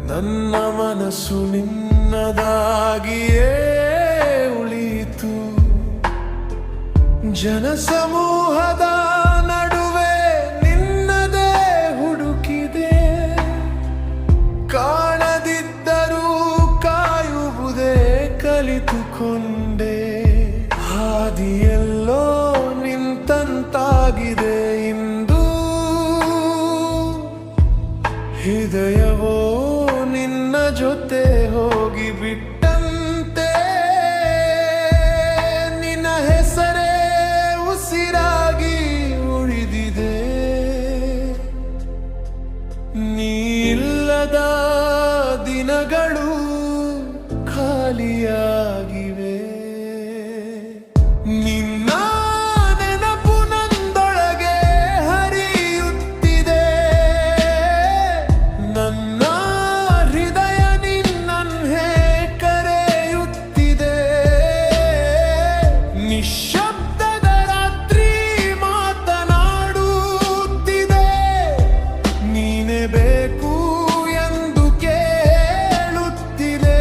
ನನ್ನ ಮನಸ್ಸು ನಿನ್ನದಾಗಿಯೇ ಉಳಿಯಿತು. ಜನಸಮೂಹದ ನಡುವೆ ನಿನ್ನದೇ ಹುಡುಕಿದೆ. ಕಾಣದಿದ್ದರೂ ಕಾಯುವುದೇ ಕಲಿತುಕೊಂಡೆ. ಹಾದಿಯೆಲ್ಲೋ ನಿಂತಂತಾಗಿದೆ ಇಂದು. ಹೃದಯವೋ ನಿನ್ನ ಜೊತೆ ಹೋಗಿ ಬಿಟ್ಟಂತೆ. ನಿನ್ನ ಹೆಸರೇ ಉಸಿರಾಗಿ ಉಳಿದಿದೆ. ನೀ ಇಲ್ಲದ ದಿನಗಳು ಖಾಲಿಯಾಗಿವೆ. ನಿನ್ನ ನೆನಪು ನನ್ನೊಳಗೆ ಹರಿಯುತ್ತಿದೆ. ನನ್ನ ಹೃದಯ ನಿನ್ನನ್ನೇ ಕರೆಯುತ್ತಿದೆ. ನಿಶ್ಶಬ್ದದ ರಾತ್ರಿ ಮಾತನಾಡುತ್ತಿದೆ. ನೀನೇ ಬೇಕು ಎಂದು ಕೇಳುತ್ತಿದೆ.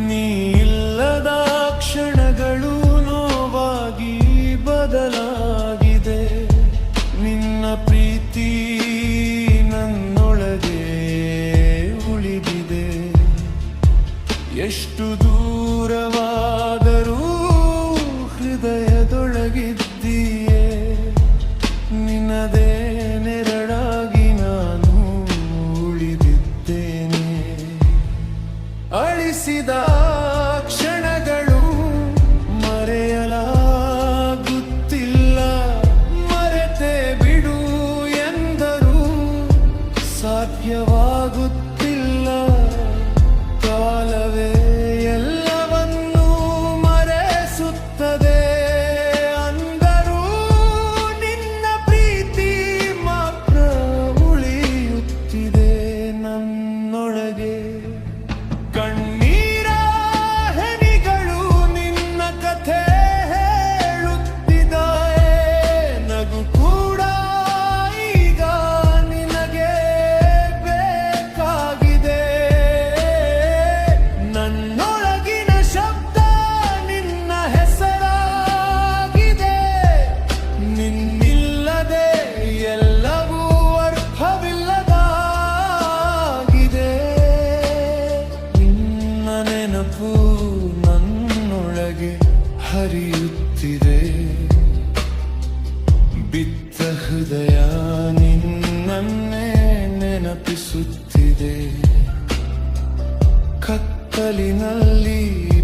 ನೀ ಇಲ್ಲದ ಕ್ಷಣಗಳು ನೋವಾಗಿ ಬದಲಾಗಿದೆ. ನಿನ್ನ ಪ್ರೀತಿ ನನ್ನೊಳಗೆ ಉಳಿದಿದೆ. ಎಷ್ಟು ದೂರವಾದರೂ ಹೃದಯದೊಳಗಿದ್ದೀಯೆ. ನಿನ್ನದೇ ನೆರಳಾಗಿ ನಾನು ಉಳಿದಿದ್ದೇನೆ. ಅಳಿಸಿದ ಕ್ಷಣಗಳು ಮರೆಯಲಾಗುತ್ತಿಲ್ಲ. ಮರೆತೆ ಬಿಡು ಎಂದರೂ ಸಾಧ್ಯವಾಗುತ್ತಿಲ್ಲ. ಕಾಲವೇ ಎಲ್ಲವನ್ನೂ ಮರೆಸುತ್ತದೆ. ಅಂದರೂ ನಿನ್ನ ಪ್ರೀತಿ ಮಾತ್ರ ಉಳಿಯುತ್ತಿದೆ ನನ್ನೊಳಗೆ. ಕಣ್ಣೀರ ಹನಿಗಳು ನಿನ್ನ ಕಥೆ ಹೇಳುತ್ತಿದೆ. ನಗು ಕೂಡ ಈಗ ನಿನಗೆ ಬೇಕಾಗಿದೆ. ನನ್ನೊಳಗಿನ ಶಬ್ದ ನಿನ್ನ ಹೆಸರಾಗಿದೆ. ನಿನ್ನಿಲ್ಲದೆ ಎಲ್ಲವೂ ಅರ್ಥವಿಲ್ಲದಾಗಿದೆ. ನಿನ್ನ ನೆನಪು ನನ್ನೊಳಗೆ ಹರಿಯುತ್ತಿದೆ. ಬಿತ್ತ ಹೃದಯ ನಿನ್ನನ್ನೇ ನೆನಪಿಸುತ್ತಿದೆ. ಕತ್ತಲಿನಲ್ಲಿ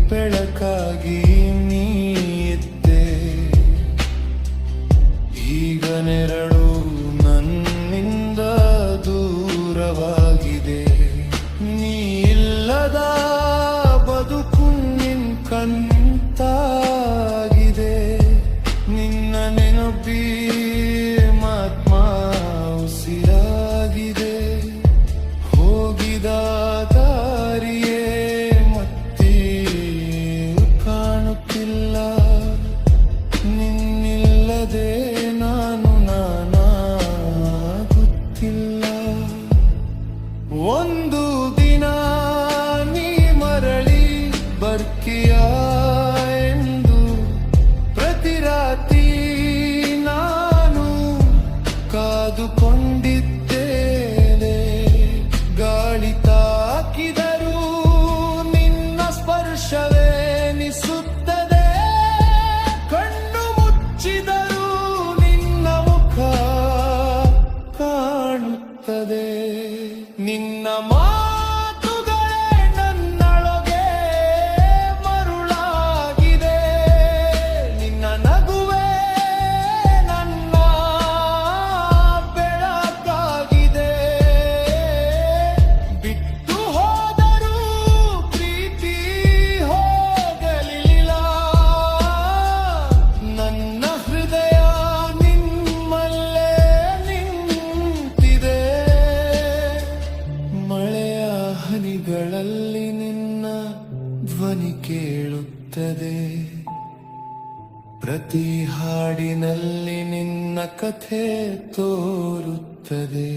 ಬೆಳಕಾಗಿ ನೀ ಇದ್ದೆ. ಈಗ ನೆರಳು ನನ್ನಿಂದ ದೂರವಾಗಿದೆ. ನೀ ಇಲ್ಲದ ಬದುಕು ನಿನ್ ಕಂತಾಗಿದೆ. ನಿನ್ನ ನೆನಪಿ ಮಾತ್ಮ ಉಸಿರಾಗಿದೆ. ಹೋಗಿದ ದಾರಿಯೇ ಮತ್ತೆ ಕಾಣುತ್ತಿಲ್ಲ. ನಿನ್ನಿಲ್ಲದೆ ನಾನು ನಾನಾಗುತ್ತಿಲ್ಲ. ಒಂದು ದಿನ ನೀ ಮರಳಿ ಬರ್ತೀಯ ಎಂದು ಪ್ರತಿ ರಾತ್ರಿ ನಾನು ಕಾದುಕೊಂಡಿದ್ದೇನೆ. ಗಾಳಿ ತಾಕಿದರೂ ನಿನ್ನ ಸ್ಪರ್ಶವೇ ನಿಸುತ್ತದೆ. ಕಣ್ಣು ಮುಚ್ಚಿದರೂ ನಿನ್ನ ಮುಖ ಕಾಣುತ್ತದೆ. ನಿನ್ನ ಮಾತುಗಳೇ ನನ್ನೊಳಗೆ ಮರುಳಾಗಿದೆ. ನಿನ್ನ ನಗುವೇ ನನ್ನ ಬೆಳಕಾಗಿದೆ. ಬಿಟ್ಟು ಹೋದರೂ ಪ್ರೀತಿ ಹೋಗಲಿಲ್ಲ. ನನ್ನ ಹೃದಯ ನಿಮ್ಮಲ್ಲೇ ನಿಂತಿದೆ. ಗಾಳಿಯಲ್ಲಿ ನಿನ್ನ ಧ್ವನಿ ಕೇಳುತ್ತದೆ, ಪ್ರತಿ ಹಾಡಿನಲ್ಲಿ ನಿನ್ನ ಕಥೆ ತೋರುತ್ತದೆ.